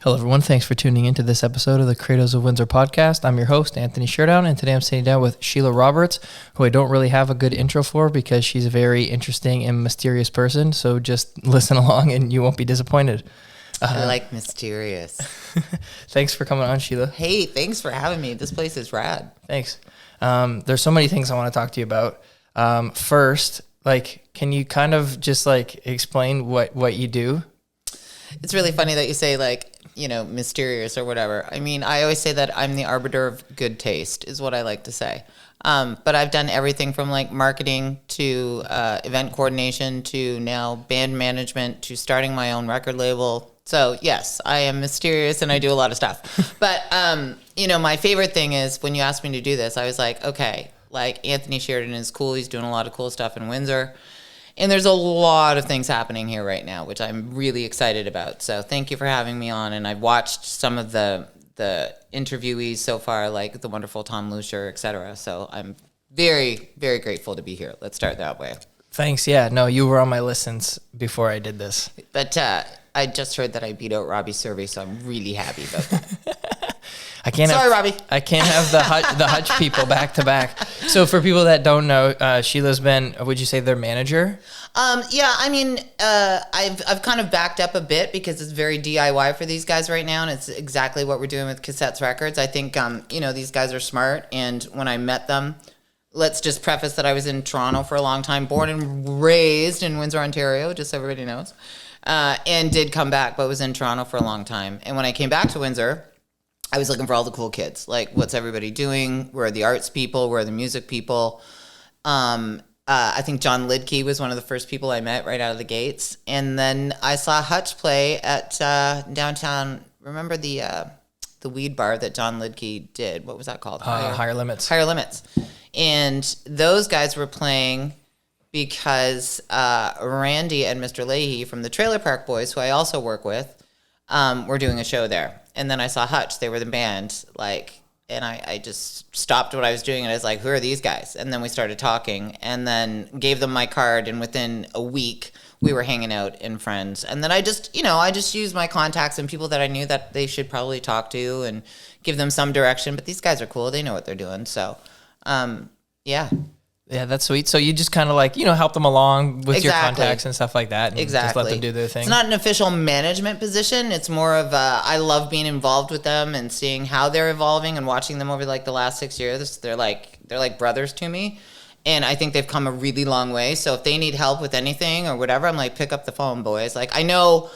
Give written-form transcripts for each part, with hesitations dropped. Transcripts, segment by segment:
Hello, everyone. Thanks for tuning into this episode of the Creatives of Windsor Podcast. I'm your host, Anthony Sherdown, and today I'm sitting down with Sheila Roberts, who I don't really have a good intro for because she's a very interesting and mysterious person. So just listen along and you won't be disappointed. I like mysterious. Thanks for coming on, Sheila. Hey, thanks for having me. This place is rad. Thanks. There's so many things I want to talk to you about. First, can you kind of just explain what you do? It's really funny that you say mysterious or whatever. I mean, I always say that I'm the arbiter of good taste is what I like to say. But I've done everything from marketing to event coordination to now band management to starting my own record label. So yes, I am mysterious and I do a lot of stuff. But, my favorite thing is when you asked me to do this, I was like, okay, Anthony Sheridan is cool. He's doing a lot of cool stuff in Windsor. And there's a lot of things happening here right now, which I'm really excited about. So thank you for having me on. And I've watched some of the interviewees so far, like the wonderful Tom Lucier, et cetera. So I'm very, very grateful to be here. Let's start that way. Thanks. Yeah, no, you were on my listens before I did this. But I just heard that I beat out Robbie Survey, so I'm really happy about that. Robbie. I can't have the Huttch people back to back. So for people that don't know, Sheila's been, would you say, their manager? I've kind of backed up a bit because it's very DIY for these guys right now, and it's exactly what we're doing with Cassette Records. I think these guys are smart, and when I met them, let's just preface that I was in Toronto for a long time, born and raised in Windsor, Ontario, just so everybody knows, and did come back, but was in Toronto for a long time. And when I came back to Windsor, I was looking for all the cool kids. What's everybody doing? Where are the arts people? Where are the music people? I think John Lidkey was one of the first people I met right out of the gates. And then I saw Huttch play at downtown. Remember the weed bar that John Lidkey did? What was that called? Higher Limits. Higher Limits. And those guys were playing because Randy and Mr. Leahy from the Trailer Park Boys, who I also work with, were doing a show there. And then I saw Huttch. They were the band, and I just stopped what I was doing, and I was like, who are these guys? And then we started talking, and then gave them my card, and within a week, we were hanging out and friends. And then I just used my contacts and people that I knew that they should probably talk to and give them some direction. But these guys are cool. They know what they're doing. So, yeah. Yeah, that's sweet. So you just kind of help them along with your contacts and stuff like that. And exactly. Just let them do their thing. It's not an official management position. It's more of I love being involved with them and seeing how they're evolving and watching them over the last 6 years. They're like brothers to me. And I think they've come a really long way. So if they need help with anything or whatever, I'm like, pick up the phone, boys. I know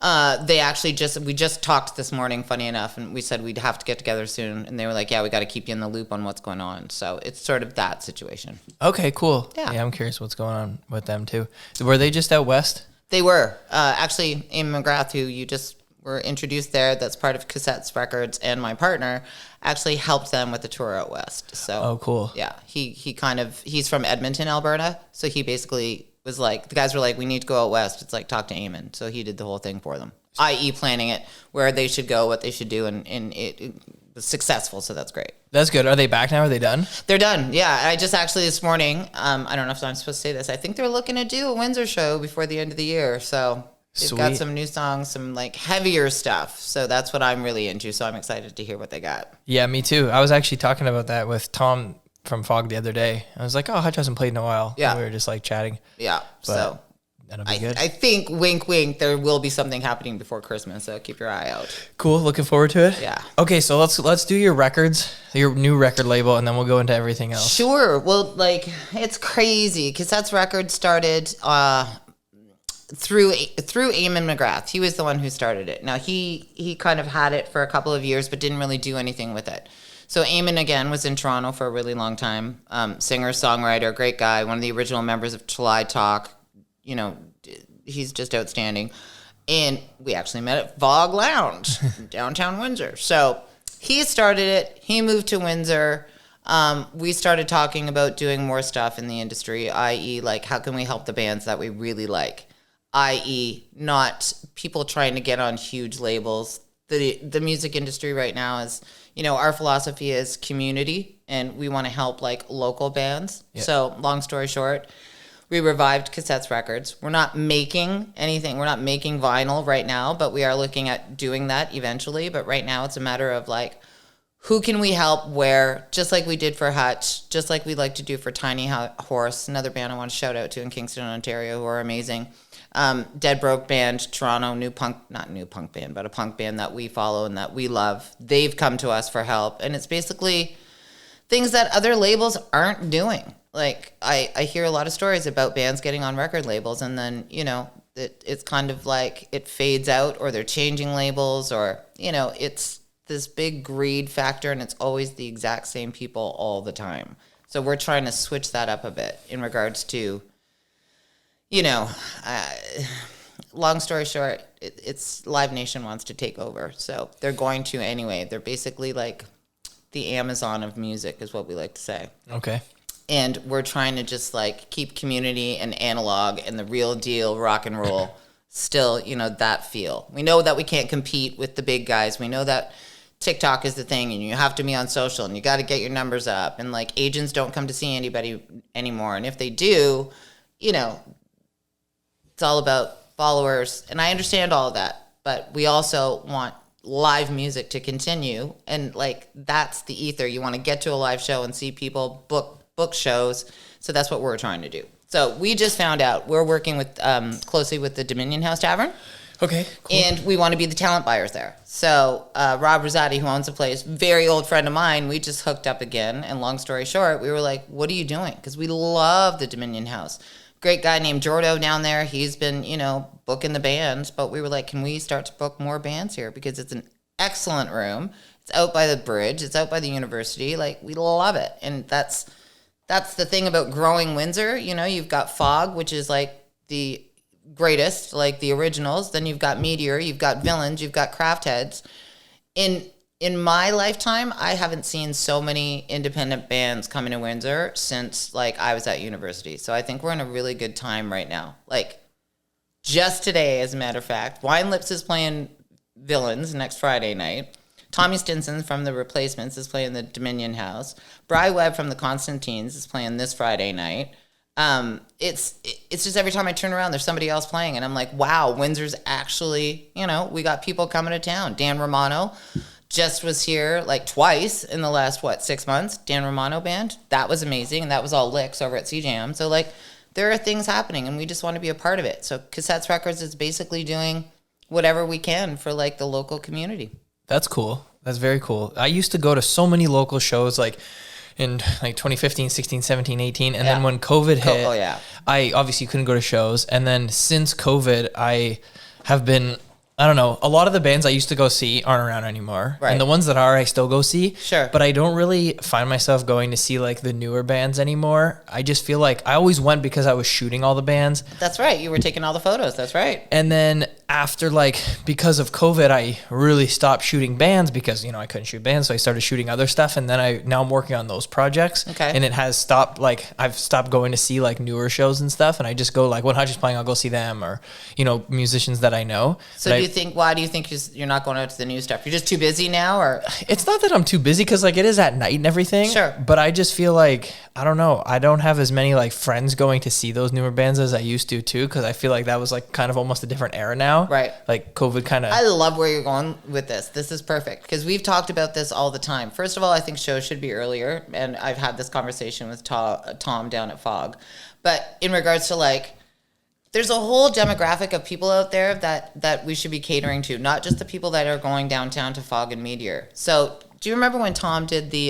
we just talked this morning, funny enough, and we said we'd have to get together soon. And they were like, yeah, we got to keep you in the loop on what's going on. So it's sort of that situation. Okay, cool. Yeah, I'm curious what's going on with them too. Were they just out west? They were. Actually, Amy McGrath, who you just were introduced there, that's part of Cassette Records, and my partner actually helped them with the tour out west. So, oh, cool. Yeah, he's from Edmonton, Alberta. So he basically was the guys were like, we need to go out west. It's talk to Eamon. So he did the whole thing for them, i.e. planning it, where they should go, what they should do, and it was successful. So that's great. That's good. Are they back now? Are they done? They're done. Yeah. I just actually this morning, I don't know if I'm supposed to say this. I think they're looking to do a Windsor show before the end of the year. So they've got some new songs, some heavier stuff. So that's what I'm really into. So I'm excited to hear what they got. Yeah, me too. I was actually talking about that with Tom from Fog the other day. I was like, oh, Huttch hasn't played in a while. Yeah. And we were just chatting. Yeah. But so that'll be good. I think, wink, wink, there will be something happening before Christmas. So keep your eye out. Cool. Looking forward to it. Yeah. Okay. So let's do your records, your new record label, and then we'll go into everything else. Sure. Well, it's crazy. Cassette Records started, through Eamon McGrath. He was the one who started it. Now he kind of had it for a couple of years, but didn't really do anything with it. So Eamon, again, was in Toronto for a really long time. Singer, songwriter, great guy, one of the original members of July Talk. He's just outstanding. And we actually met at Vogue Lounge in downtown Windsor. So he started it. He moved to Windsor. We started talking about doing more stuff in the industry, i.e. how can we help the bands that we really like, i.e. not people trying to get on huge labels. The music industry right now is, our philosophy is community, and we want to help local bands. Yeah. So long story short, We revived Cassette Records. We're not making anything. We're not making vinyl right now, but we are looking at doing that eventually. But right now it's a matter of like, who can we help where, just like we did for Huttch, just like we like to do for Tiny Horse, another band I want to shout out to in Kingston, Ontario, who are amazing. Dead Broke Band, Toronto, not new punk band, but a punk band that we follow and that we love. They've come to us for help. And it's basically things that other labels aren't doing. Like, I hear a lot of stories about bands getting on record labels and then, you know, it's kind of like it fades out or they're changing labels or, you know, it's this big greed factor and it's always the exact same people all the time. So we're trying to switch that up a bit in regards to, you know, long story short, it's Live Nation wants to take over. So they're going to anyway. They're basically like the Amazon of music is what we like to say. Okay. And we're trying to just like keep community and analog and the real deal rock and roll still, you know, that feel. We know that we can't compete with the big guys. We know that TikTok is the thing and you have to be on social and you got to get your numbers up and like agents don't come to see anybody anymore. And if they do, you know, it's all about followers. And I understand all of that, but we also want live music to continue. And like, that's the ether. You want to get to a live show and see people book shows. So that's what we're trying to do. So we just found out we're working with closely with the Dominion House Tavern. Okay, cool. And we want to be the talent buyers there. So Rob Rosati, who owns the place, very old friend of mine, we just hooked up again. And long story short, we were like, what are you doing? Because we love the Dominion House. Great guy named Jordo down there. He's been, you know, booking the bands. But we were like, can we start to book more bands here? Because it's an excellent room. It's out by the bridge. It's out by the university. Like, we love it. And that's the thing about growing Windsor. You know, you've got Fog, which is like the greatest, like the originals. Then you've got Meteor, you've got Villains, you've got Craft Heads. In my lifetime, I haven't seen so many independent bands come into Windsor since like I was at university. So I think we're in a really good time right now. Like just today, as a matter of fact, Wine Lips is playing Villains next Friday night. Tommy Stinson from The Replacements is playing the Dominion House. Bri Webb from the Constantines is playing this Friday night. It's just every time I turn around, there's somebody else playing, and I'm like, wow, Windsor's actually, you know, we got people coming to town. Dan Romano just was here like twice in the last 6 months. Dan Romano band, that was amazing, and that was all licks over at CJM. So like, there are things happening, and we just want to be a part of it. So Cassette Records is basically doing whatever we can for like the local community. That's cool. That's very cool. I used to go to so many local shows like in like 2015, 16, 17, 18. And then when COVID hit, I obviously couldn't go to shows. And then since COVID, I have been, I don't know, a lot of the bands I used to go see aren't around anymore. Right. And the ones that are, I still go see. Sure. But I don't really find myself going to see like the newer bands anymore. I just feel like I always went because I was shooting all the bands. That's right. You were taking all the photos. That's right. And then after like, because of COVID, I really stopped shooting bands because, you know, I couldn't shoot bands. So I started shooting other stuff. And then now I'm working on those projects. Okay. And it has stopped, like I've stopped going to see like newer shows and stuff. And I just go like when Huttch is playing, I'll go see them or, you know, musicians that I know. So why do you think you're not going out to the new stuff? You're just too busy now, or? It's not that I'm too busy because like it is at night and everything. Sure. But I just feel like, I don't know, I don't have as many like friends going to see those newer bands as I used to too, because I feel like that was like kind of almost a different era now. Right. Like COVID kind of. I love where you're going with this. This is perfect because we've talked about this all the time. First of all, I think shows should be earlier, and I've had this conversation with Tom down at Fog. But in regards to like, there's a whole demographic of people out there that we should be catering to, not just the people that are going downtown to Fog and Meteor. So do you remember when Tom did the,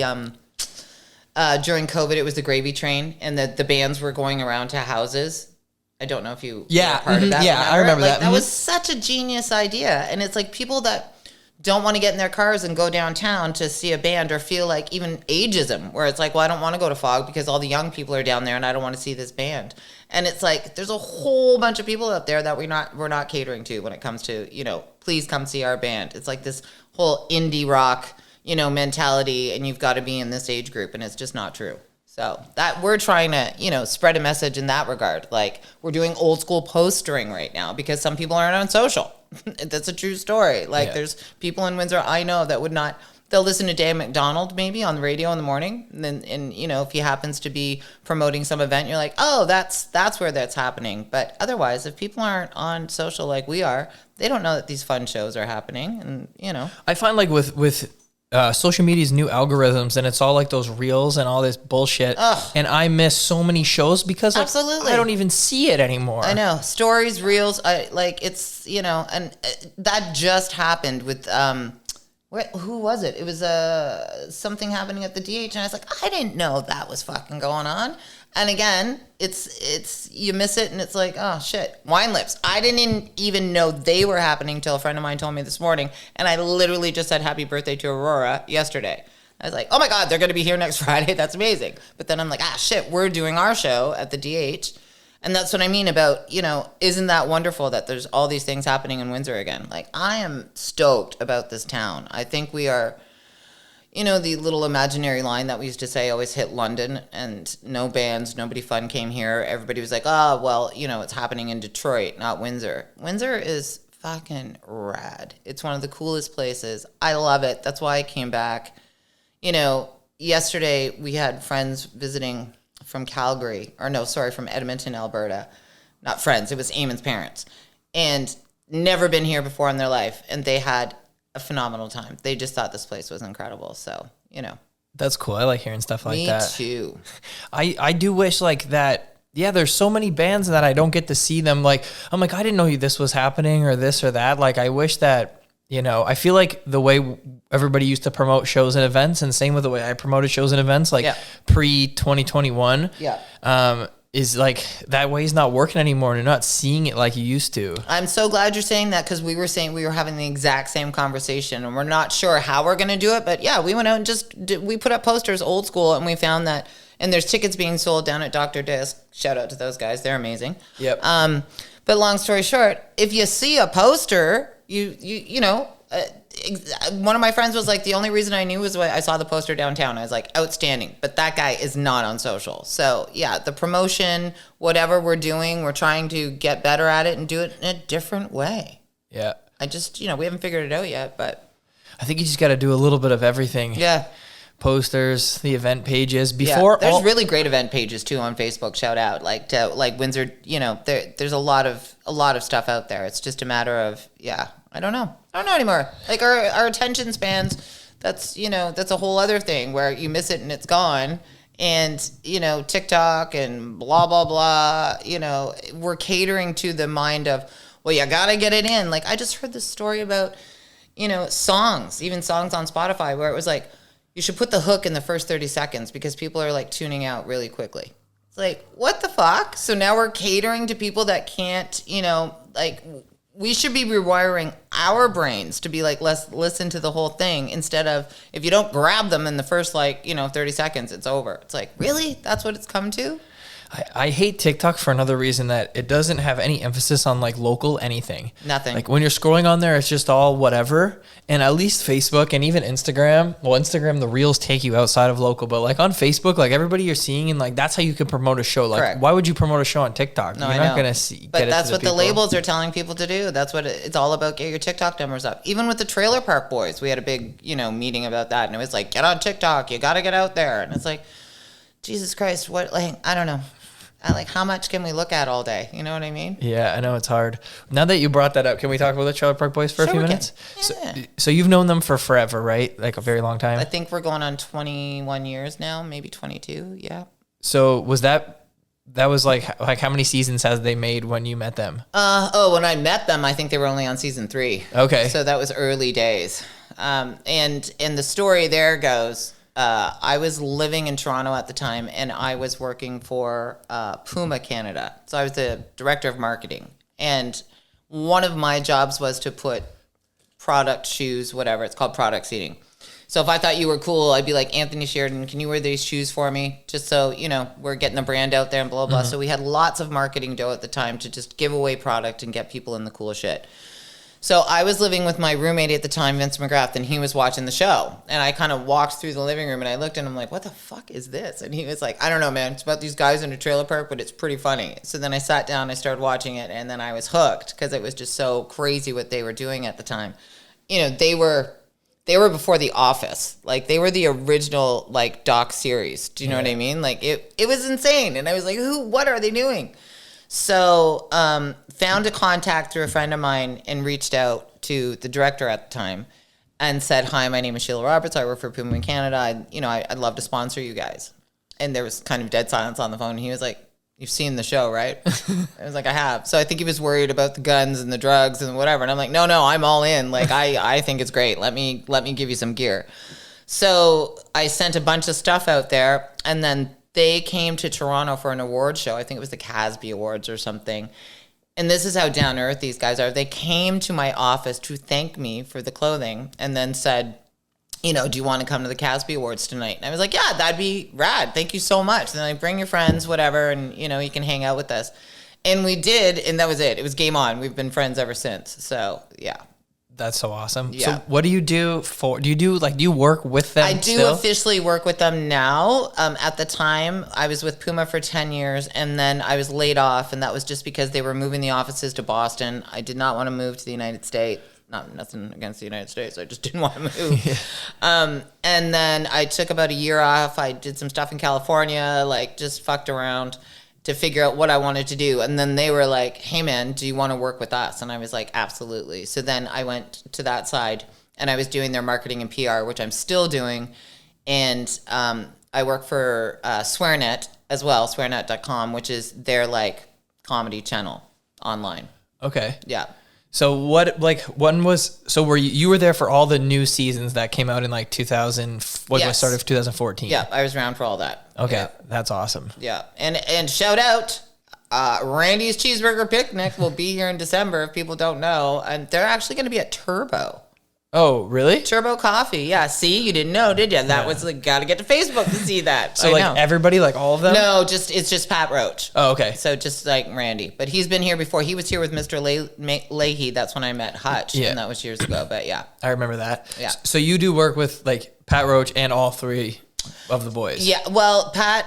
during COVID, it was the Gravy Train, and the bands were going around to houses? I don't know if you were part of that. Yeah, I remember that. That was such a genius idea. And it's like people that don't want to get in their cars and go downtown to see a band, or feel like even ageism, where it's like, well, I don't want to go to Fog because all the young people are down there and I don't want to see this band. And it's like, there's a whole bunch of people out there that we're not catering to when it comes to, you know, please come see our band. It's like this whole indie rock, you know, mentality, and you've got to be in this age group, and it's just not true. So that we're trying to, you know, spread a message in that regard. Like, we're doing old school postering right now because some people aren't on social. That's a true story. Like, there's people in Windsor I know that would not they'll listen to Dan McDonald maybe on the radio in the morning. And then, if he happens to be promoting some event, you're like, oh, that's where that's happening. But otherwise, if people aren't on social like we are, they don't know that these fun shows are happening. And, I find like with social media's new algorithms, and it's all like those reels and all this bullshit. Ugh. And I miss so many shows because Absolutely. I don't even see it anymore. I know. Stories, reels, it's, and that just happened with, who was it? It was something happening at the DH, and I was like, I didn't know that was fucking going on. And again, it's you miss it, and it's like, oh shit, Wine Lips. I didn't even know they were happening till a friend of mine told me this morning, and I literally just said happy birthday to Aurora yesterday. I was like, oh my god, they're gonna be here next Friday. That's amazing. But then I'm like, shit, we're doing our show at the DH. And that's what I mean about, isn't that wonderful that there's all these things happening in Windsor again? Like, I am stoked about this town. I think we are, the little imaginary line that we used to say always hit London, and no bands, nobody fun came here. Everybody was like, oh, well, it's happening in Detroit, not Windsor. Windsor is fucking rad. It's one of the coolest places. I love it. That's why I came back. Yesterday we had friends visiting from from Edmonton, Alberta. Not friends, it was Eamon's parents. And never been here before in their life. And they had a phenomenal time. They just thought this place was incredible. So, That's cool. I like hearing stuff like that. Me too. I do wish like that. Yeah, there's so many bands that I don't get to see them. Like, I'm like, I didn't know this was happening or this or that. Like, I wish that, I feel like the way everybody used to promote shows and events, and same with the way I promoted shows and events, like pre-2021, is like that way is not working anymore, and you're not seeing it like you used to. I'm so glad you're saying that, because we were having the exact same conversation, and we're not sure how we're going to do it, but yeah, we went out and we put up posters old school, and we found that, and there's tickets being sold down at Dr. Disc. Shout out to those guys. They're amazing. Yep. But long story short, if you see a poster, one of my friends was like, the only reason I knew was when I saw the poster downtown. I was like, outstanding. But that guy is not on social. So yeah, the promotion, whatever we're doing, we're trying to get better at it and do it in a different way. Yeah. I just, we haven't figured it out yet, but I think you just got to do a little bit of everything. Yeah. Posters, the event pages there's really great event pages too on Facebook. Shout out like Windsor, there's a lot of stuff out there. It's just a matter of, I don't know anymore. Like our attention spans, that's a whole other thing where you miss it and it's gone. And, TikTok and blah, blah, blah, we're catering to the mind of, well, you got to get it in. Like, I just heard this story about, songs, even songs on Spotify, where it was like, you should put the hook in the first 30 seconds because people are like tuning out really quickly. It's like, what the fuck? So now we're catering to people that can't, we should be rewiring our brains to be like, let's listen to the whole thing, instead of, if you don't grab them in the first 30 seconds, it's over. It's like, really? That's what it's come to? I hate TikTok for another reason, that it doesn't have any emphasis on like local anything. Nothing. Like when you're scrolling on there, it's just all whatever. And at least Facebook and even Instagram, the reels take you outside of local, but like on Facebook, like everybody you're seeing, and like that's how you can promote a show. Like, correct. Why would you promote a show on TikTok? No, you're not going to see. But that's what the labels are telling people to do. That's what it's all about. Get your TikTok numbers up. Even with the Trailer Park Boys, we had a big, meeting about that, and it was like, get on TikTok. You got to get out there. And it's like, Jesus Christ, what? Like, I don't know. Like, how much can we look at all day? You know what I mean? Yeah, I know it's hard. Now that you brought that up, can we talk about the Trailer Park Boys for a few minutes? Yeah. So you've known them for forever, right? Like a very long time? I think we're going on 21 years now, maybe 22, yeah. So was that was like how many seasons has they made when you met them? When I met them, I think they were only on season 3. Okay. So that was early days. And the story there goes, I was living in Toronto at the time, and I was working for Puma Canada. So I was the director of marketing. And one of my jobs was to put product, shoes, whatever. It's called product seating. So if I thought you were cool, I'd be like, Anthony Sheridan, can you wear these shoes for me? Just so, we're getting the brand out there and blah, blah. Mm-hmm. So we had lots of marketing dough at the time to just give away product and get people in the cool shit. So I was living with my roommate at the time, Vince McGrath, and he was watching the show. And I kind of walked through the living room, and I looked, and I'm like, what the fuck is this? And he was like, I don't know, man. It's about these guys in a trailer park, but it's pretty funny. So then I sat down, I started watching it, and then I was hooked because it was just so crazy what they were doing at the time. They they were before The Office. Like, they were the original, like, doc series. Do you know what I mean? Like, it was insane. And I was like, what are they doing? So, found a contact through a friend of mine and reached out to the director at the time and said, hi, my name is Sheila Roberts. I work for Puma in Canada. I'd love to sponsor you guys. And there was kind of dead silence on the phone. And he was like, you've seen the show, right? I was like, I have. So I think he was worried about the guns and the drugs and whatever. And I'm like, no, I'm all in. Like, I think it's great. Let me give you some gear. So I sent a bunch of stuff out there, and then they came to Toronto for an award show. I think it was the Casby Awards or something. And this is how down to earth these guys are. They came to my office to thank me for the clothing and then said, do you want to come to the Casby Awards tonight? And I was like, yeah, that'd be rad. Thank you so much. And then bring your friends, whatever, and, you can hang out with us. And we did, and that was it. It was game on. We've been friends ever since. So, yeah. That's so awesome. Yeah. So what do you do do you work with them? I do still? officially work with them now. At the time, I was with Puma for 10 years, and then I was laid off, and that was just because they were moving the offices to Boston. I did not want to move to the United States. Nothing against the United States. I just didn't want to move. Yeah. And then I took about a year off. I did some stuff in California, like just fucked around to figure out what I wanted to do. And then they were like, hey man, do you want to work with us? And I was like, absolutely. So then I went to that side, and I was doing their marketing and PR, which I'm still doing. And I work for Swearnet as well, swearnet.com, which is their like comedy channel online. Okay. Yeah. So were you were there for all the new seasons that came out in like 2000, Yes. start of 2014? Yeah, I was around for all that. Okay, Yeah. That's awesome. Yeah, and shout out, Randy's Cheeseburger Picnic will be here in December if people don't know, and they're actually going to be at Turbo. Oh, really? Turbo Coffee, yeah. See, you didn't know, did you? That was like, got to get to Facebook to see that. So everybody, like all of them? No, it's just Pat Roach. Oh, okay. So just like Randy, but he's been here before. He was here with Mr. Leahy. That's when I met Huttch, and that was years ago. But yeah, I remember that. Yeah. So you do work with like Pat Roach and all three of the boys. Yeah, well, Pat,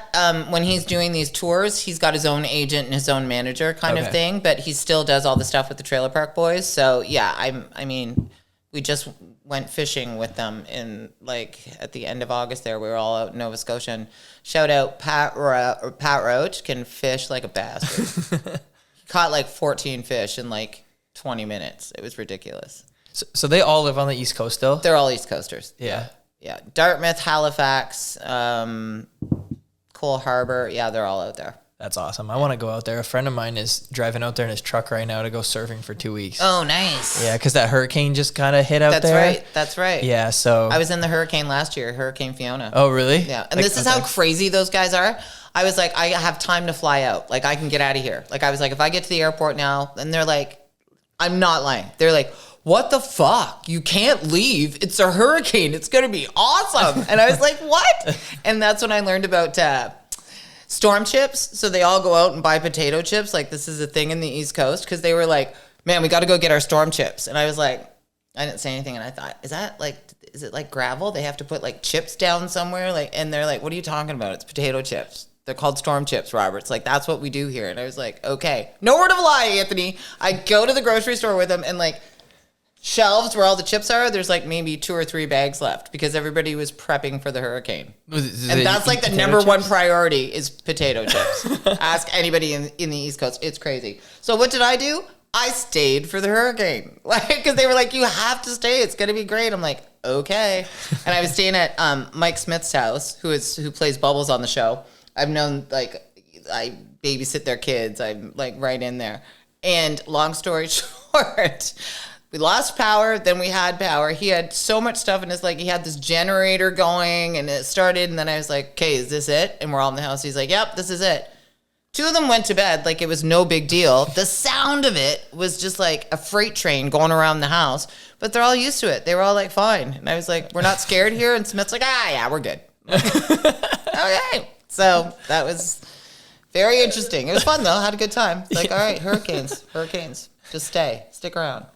when he's doing these tours, he's got his own agent and his own manager kind of thing, but he still does all the stuff with the Trailer Park Boys. So yeah, I mean, we just went fishing with them in like at the end of August. There, we were all out in Nova Scotia. And shout out Pat Roach can fish like a bastard. He caught like 14 fish in like 20 minutes. It was ridiculous. So they all live on the East Coast still? They're all East Coasters. Yeah. Yeah, Dartmouth, Halifax, Cole Harbour. Yeah, they're all out there. That's awesome. I want to go out there. A friend of mine is driving out there in his truck right now to go surfing for 2 weeks. Oh, nice. Yeah, because that hurricane just kind of hit out there. That's right. Yeah, so. I was in the hurricane last year, Hurricane Fiona. Oh, really? Yeah, and this is how crazy those guys are. I was like, I have time to fly out. Like, I can get out of here. Like, I was like, if I get to the airport now, and they're like, I'm not lying. They're like, what the fuck? You can't leave. It's a hurricane. It's going to be awesome. And I was like, what? And that's when I learned about storm chips. So they all go out and buy potato chips. Like, this is a thing in the East Coast. Because they were like, man, we got to go get our storm chips. And I was like, I didn't say anything. And I thought, is it like gravel? They have to put like chips down somewhere? Like, and they're like, what are you talking about? It's potato chips. They're called storm chips, Roberts. Like, that's what we do here. And I was like, okay. No word of a lie, Anthony. I go to the grocery store with them, and like, shelves where all the chips are, there's like maybe 2 or 3 bags left because everybody was prepping for the hurricane. And that's like the number one priority is potato chips. Ask anybody in the East Coast. It's crazy. So what did I do? I stayed for the hurricane. Like, because they were like, you have to stay. It's going to be great. I'm like, okay. And I was staying at Mike Smith's house, who plays Bubbles on the show. I've known, like, I babysit their kids. I'm like right in there. And long story short, we lost power, then we had power. He had so much stuff in his, like, he had this generator going, and it started, and then I was like, okay, is this it? And we're all in the house. He's like, yep, this is it. 2 of them went to bed like it was no big deal. The sound of it was just like a freight train going around the house, but they're all used to it. They were all like, fine. And I was like, we're not scared here? And Smith's like, yeah, we're good. Okay. So that was very interesting. It was fun, though. Had a good time. It's like, all right, hurricanes. Just stick around.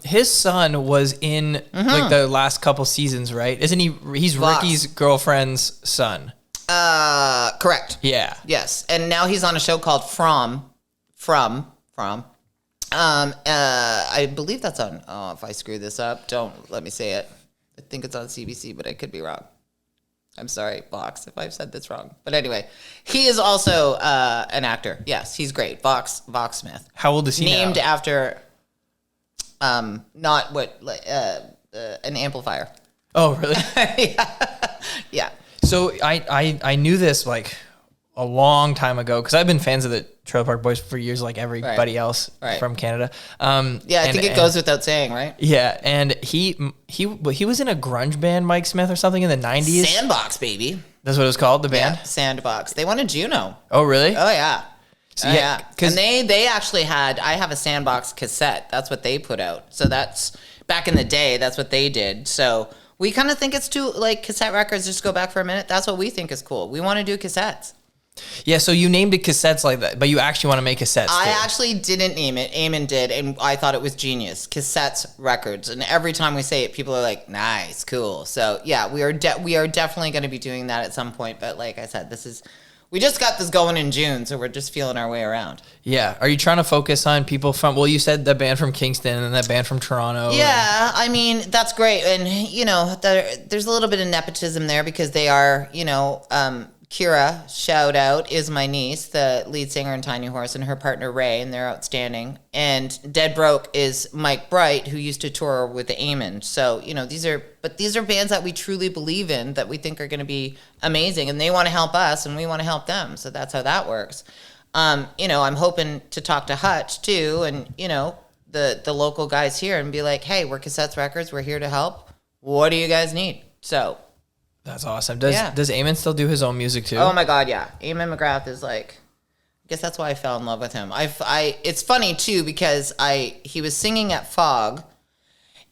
His son was in like the last couple seasons, right? Isn't he? He's Vox. Ricky's girlfriend's son. Correct. Yeah. Yes, and now he's on a show called From. I believe that's on. Oh, if I screw this up, don't let me say it. I think it's on CBC, but I could be wrong. I'm sorry, Vox, if I've said this wrong. But anyway, he is also an actor. Yes, he's great. Vox Smith. How old is he Named now? after not what an amplifier. Oh, really? Yeah. So I knew this like a long time ago because I've been fans of the Trailer Park Boys for years, like everybody else from Canada. Yeah, I think it goes without saying, right? Yeah, and he was in a grunge band, Mike Smith, or something in the 90s. Sandbox, baby. That's what it was called, the band? Yeah, Sandbox. They won a Juno. Oh, really? Oh, yeah. So, Yeah. And they actually had, I have a Sandbox cassette. That's what they put out. So that's, back in the day, that's what they did. So we kind of think it's too, like, Cassette Records, just go back for a minute. That's what we think is cool. We want to do cassettes. Yeah, so you named it Cassettes like that, but you actually want to make cassettes I too. actually didn't name it. Eamon did, and I thought it was genius. Cassettes Records. And every time we say it, people are like, nice, cool. So, yeah, we are definitely going to be doing that at some point. But like I said, we just got this going in June, so we're just feeling our way around. Yeah. Are you trying to focus on people from, well, you said the band from Kingston and then that band from Toronto. Yeah, I mean, that's great. And, you know, there's a little bit of nepotism there because they are, you know, Kira, shout out, is my niece, the lead singer in Tiny Horse, and her partner Ray, and they're outstanding. And Dead Broke is Mike Bright, who used to tour with the Eamon. So, you know, these are bands that we truly believe in, that we think are going to be amazing, and they want to help us, and we want to help them. So that's how that works. You know, I'm hoping to talk to Huttch too, and you know, the local guys here, and be like, hey, we're Cassette Records, we're here to help. What do you guys need? So. That's awesome. Does Eamon still do his own music too? Oh my God, yeah. Eamon McGrath is like, I guess that's why I fell in love with him. It's funny too because he was singing at Fog,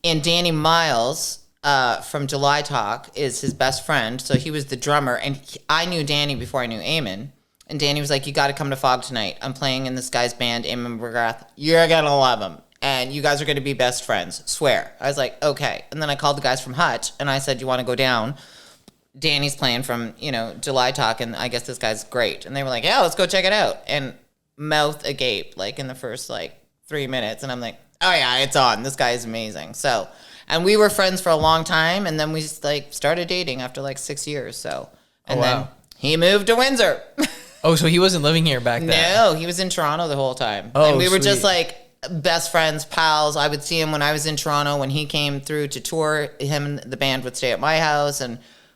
and Danny Miles from July Talk is his best friend. So he was the drummer, and I knew Danny before I knew Eamon. And Danny was like, "You got to come to Fog tonight. I'm playing in this guy's band, Eamon McGrath. You're gonna love him, and you guys are gonna be best friends. Swear." I was like, "Okay." And then I called the guys from Huttch, and I said, "You want to go down?" Danny's playing from, you know, July Talk, and I guess this guy's great. And they were like, yeah, let's go check it out. And mouth agape, like, in the first, 3 minutes. And I'm like, oh, yeah, it's on. This guy is amazing. So, and we were friends for a long time, and then we, started dating after, 6 years. So, and then he moved to Windsor. Oh, so he wasn't living here back then? No, he was in Toronto the whole time. Oh, and we were sweet. just, best friends, pals. I would see him when I was in Toronto. When he came through to tour, him and the band would stay at my house,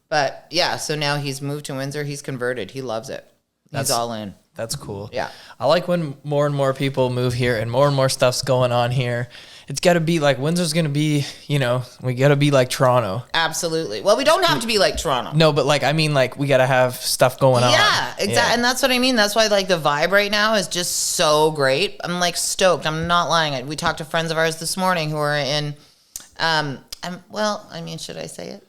But yeah, so now he's moved to Windsor. He's converted. He loves it. He's all in. That's cool. Yeah. I like when more and more people move here and more stuff's going on here. It's got to be Windsor's going to be, you know, we got to be like Toronto. Absolutely. Well, we don't have to be like Toronto. No, but we got to have stuff going on. Yeah, exactly. Yeah. And that's what I mean. That's why the vibe right now is just so great. I'm stoked. I'm not lying. We talked to friends of ours this morning who are in, should I say it?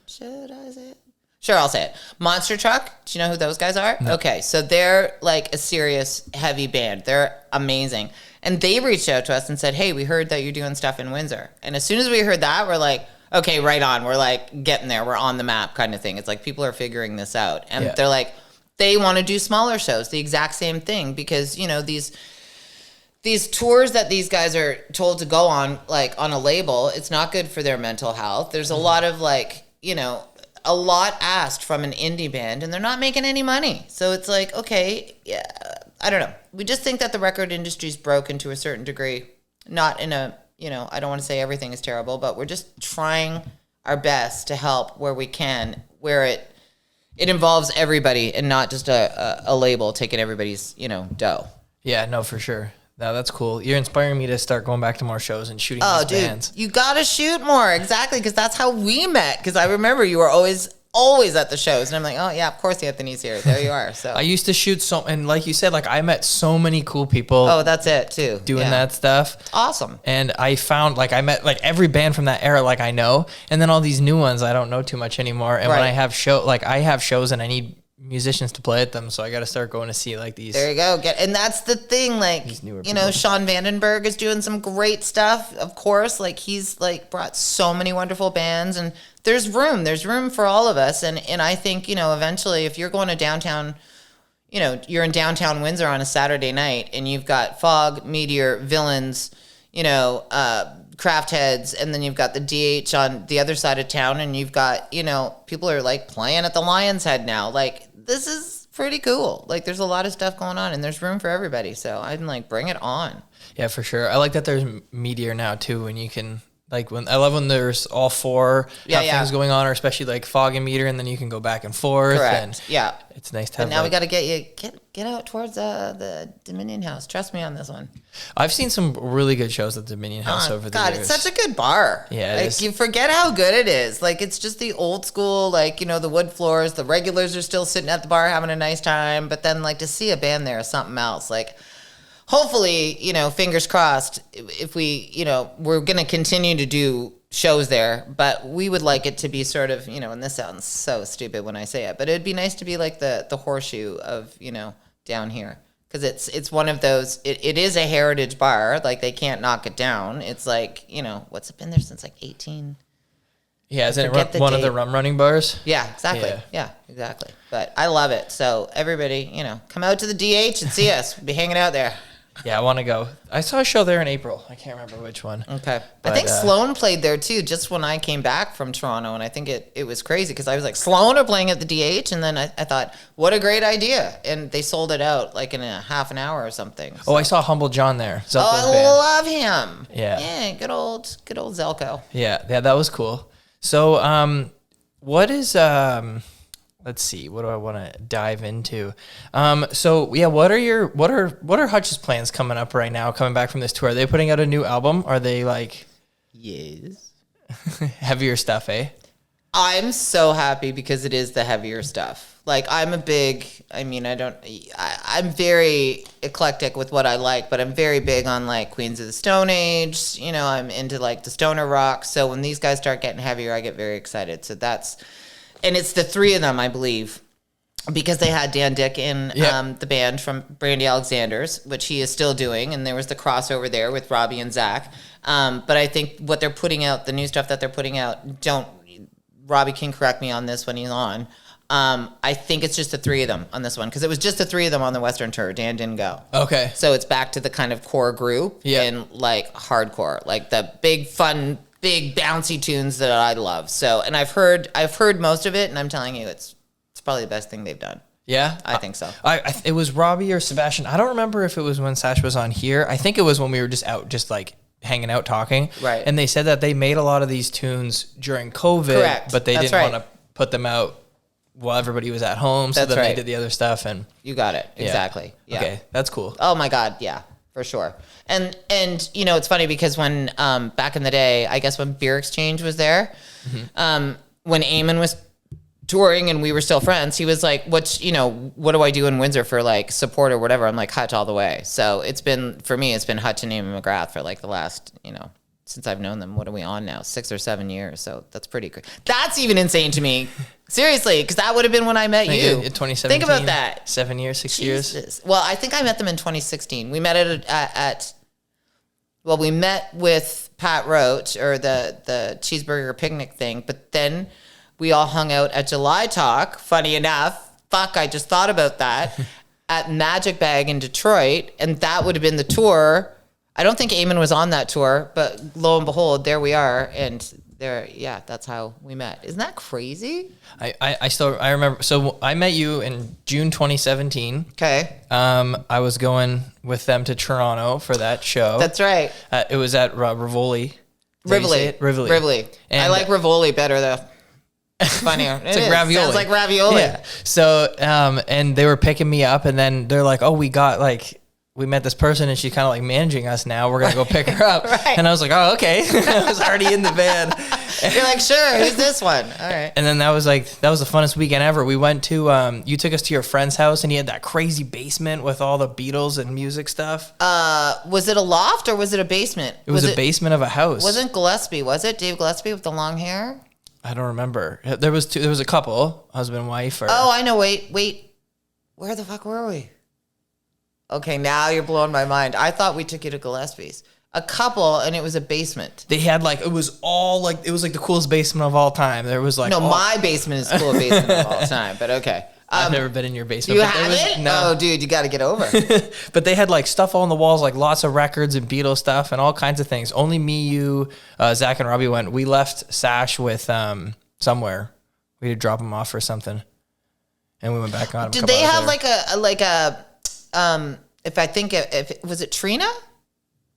Sure, I'll say it. Monster Truck. Do you know who those guys are? No. Okay, so they're a serious heavy band. They're amazing. And they reached out to us and said, hey, we heard that you're doing stuff in Windsor. And as soon as we heard that, we're like, okay, right on. We're getting there. We're on the map kind of thing. It's people are figuring this out. And they're they want to do smaller shows, the exact same thing. Because, you know, these tours that these guys are told to go on, on a label, it's not good for their mental health. There's a lot of you know, a lot asked from an indie band, and they're not making any money. So it's okay, yeah, I don't know. We just think that the record industry's broken to a certain degree. Not in a, you know, I don't want to say everything is terrible, but we're just trying our best to help where we can, where it involves everybody and not just a label taking everybody's, you know, dough. Yeah, no, for sure. No, that's cool. You're inspiring me to start going back to more shows and shooting these bands. You got to shoot more. Exactly, because that's how we met. Because I remember you were always at the shows. And I'm like, oh, yeah, of course Anthony's here. There you are. So I used to shoot and like you said, I met so many cool people. Oh, that's it, too. Doing that stuff. It's awesome. And I found, I met, every band from that era, I know. And then all these new ones I don't know too much anymore. And when I have I have shows and I need musicians to play at them, so I got to start going to see these. There you go. And that's the thing, you know, Sean Vandenberg is doing some great stuff. Of course, he's brought so many wonderful bands, and there's room for all of us. And I think, you know, eventually, if you're going to downtown, you know, you're in downtown Windsor on a Saturday night, and you've got Fog, Meteor, Villains, you know, craft heads, and then you've got the DH on the other side of town, and you've got, you know, people are like playing at the Lion's Head now. Like, this is pretty cool. Like, there's a lot of stuff going on, and there's room for everybody. So I'm like, bring it on. Yeah, for sure. I like that there's Meteor now too, when you can, like, I love when there's all four things going on, or especially like Fog and Meteor, and then you can go back and forth. Correct. And yeah. It's nice to have. And now we got to get you get out towards the Dominion House. Trust me on this one. I've seen some really good shows at the Dominion House over the years. God, it's such a good bar. Yeah, like you forget how good it is. Like, it's just the old school, like, you know, the wood floors. The regulars are still sitting at the bar having a nice time, but then like to see a band there is something else. Like, hopefully, you know, fingers crossed, if we, you know, we're going to continue to do shows there, but we would like it to be sort of, you know, and this sounds so stupid when I say it, but it'd be nice to be like the horseshoe of, you know, down here. Because it's one of those, it is a heritage bar, like they can't knock it down. It's like, you know, what's it been there since like 18? Yeah, isn't it one of the rum running bars? Yeah, exactly. Yeah, exactly. But I love it. So everybody, you know, come out to the DH and see us. We'll be hanging out there. Yeah, I want to go. I saw a show there in April. I can't remember which one. Okay. But, I think Sloan played there too, just when I came back from Toronto. And I think it was crazy because I was like, Sloan are playing at the DH? And then I thought, what a great idea. And they sold it out like in a half an hour or something. So. Oh, I saw Humble John there. Zelko's I love him. Yeah. Yeah, good old Zelko. Yeah, that was cool. So what is... let's see. What do I want to dive into? So yeah, what are Huttch's plans coming up right now? Coming back from this tour, are they putting out a new album? Are they like, yes, heavier stuff? I'm so happy because it is the heavier stuff. Like I'm very eclectic with what I like, but I'm very big on like Queens of the Stone Age. You know, I'm into like the stoner rock. So when these guys start getting heavier, I get very excited. So and it's the three of them, I believe, because they had Dan Dick in the band from Brandy Alexander's, which he is still doing, and there was the crossover there with Robbie and Zach. But I think what they're putting out, the new stuff that they're putting out, Robbie can correct me on this when he's on. I think it's just the three of them on this one, because it was just the three of them on the Western tour. Dan didn't go. Okay. So it's back to the kind of core group and like hardcore, like the big fun, big bouncy tunes that I love. So, and I've heard most of it, and I'm telling you, it's probably the best thing they've done. Yeah, I think so. It was Robbie or Sebastian. I don't remember if it was when Sash was on here. I think it was when we were just out, just like hanging out talking. Right. And they said that they made a lot of these tunes during COVID, correct, but they didn't want to put them out while everybody was at home. So then they did the other stuff, and you got it exactly. Yeah. Okay, that's cool. Oh my God, yeah. For sure. And you know, it's funny because when back in the day, I guess when Beer Exchange was there, when Eamon was touring and we were still friends, he was like, what do I do in Windsor for like support or whatever? I'm like, Huttch all the way. So it's been Huttch and Eamon McGrath for like the last, you know, since I've known them. What are we on now? 6 or 7 years. So that's pretty crazy. That's even insane to me. Seriously, because that would have been when I met you. In 2017. Think about that. 7 years, 6 years. Well, I think I met them in 2016. We met we met with Pat Roach, or the cheeseburger picnic thing, but then we all hung out at July Talk. Funny enough, I just thought about that, at Magic Bag in Detroit, and that would have been the tour. I don't think Eamon was on that tour, but lo and behold, there we are, and that's how we met. Isn't that crazy? I remember. So I met you in June 2017. Okay. I was going with them to Toronto for that show. That's right. It was at Rivoli. Rivoli. And I like Rivoli better though. Funnier. It's like ravioli. Sounds like ravioli. Yeah. So, and they were picking me up, and then they're like, "Oh, we met this person, and she's kind of like managing us now. We're going to go pick her up." Right. And I was like, "Oh, okay." I was already in the van. You're like, "Sure, who's this one?" All right. And then that was the funnest weekend ever. We went to, you took us to your friend's house, and he had that crazy basement with all the Beatles and music stuff. Was it a loft or was it a basement? It was a basement of a house. Wasn't Gillespie, was it? Dave Gillespie with the long hair? I don't remember. There was a couple, husband and wife. Oh, I know. Wait. Where the fuck were we? Okay, now you're blowing my mind. I thought we took you to Gillespie's. A couple, and it was a basement. They had it was like the coolest basement of all time. There was my basement is the coolest basement of all time, but okay. I've never been in your basement. You but there was- haven't? No. Oh, dude, you got to get over. But they had like stuff on the walls, like lots of records and Beatles stuff and all kinds of things. Only me, you, Zach, and Robbie went. We left Sash with somewhere. We had to drop him off for something, and we went back on. Did they have like a if was it Trina?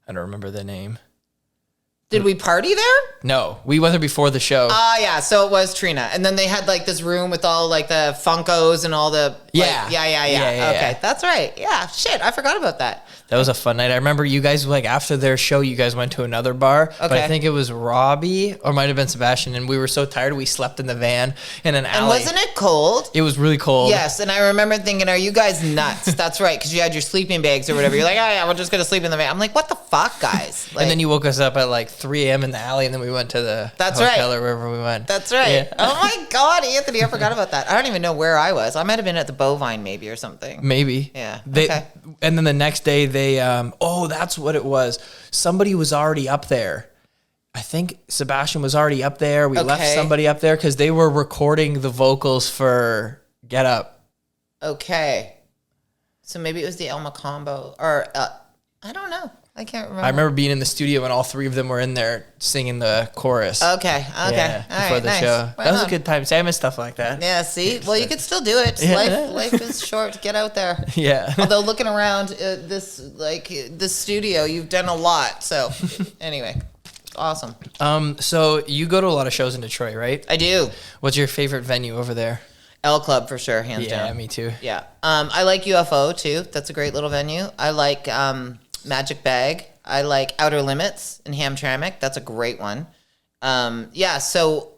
I don't remember the name. Did we party there? No, we went there before the show. Yeah, so it was Trina. And then they had like this room with all like the Funkos and all the Yeah. Yeah. Okay, that's right. Yeah, shit, I forgot about that. That was a fun night. I remember you guys, like, after their show, you guys went to another bar. Okay. But I think it was Robbie, or might have been Sebastian, and we were so tired we slept in the van in an alley. And wasn't it cold? It was really cold. Yes, and I remember thinking, are you guys nuts? That's right, because you had your sleeping bags or whatever. You're like, oh yeah, we're just going to sleep in the van. I'm like, what the fuck, guys? Like, and then you woke us up at like 3 a.m. in the alley, and then we went to the hotel or wherever we went. That's right. Yeah. Oh my God, Anthony, I forgot about that. I don't even know where I was. I might have been at the Bovine maybe or something. Maybe. Yeah. Okay. And then the next day they, that's what it was. Somebody was already up there. I think Sebastian was already up there. We left somebody up there because they were recording the vocals for Get Up. Okay. So maybe it was the Elma combo or I don't know. I can't remember. I remember being in the studio and all three of them were in there singing the chorus. Okay. Yeah, before the show. That was a good time. See, I miss stuff like that. Yeah, see? Well, you could still do it. Yeah. Life is short. Get out there. Yeah. Although looking around this studio, you've done a lot. So anyway, awesome. So you go to a lot of shows in Detroit, right? I do. What's your favorite venue over there? L Club for sure, hands down. Yeah, me too. Yeah. I like UFO too. That's a great little venue. I like Magic Bag. I like Outer Limits in Hamtramck. That's a great one. Yeah, so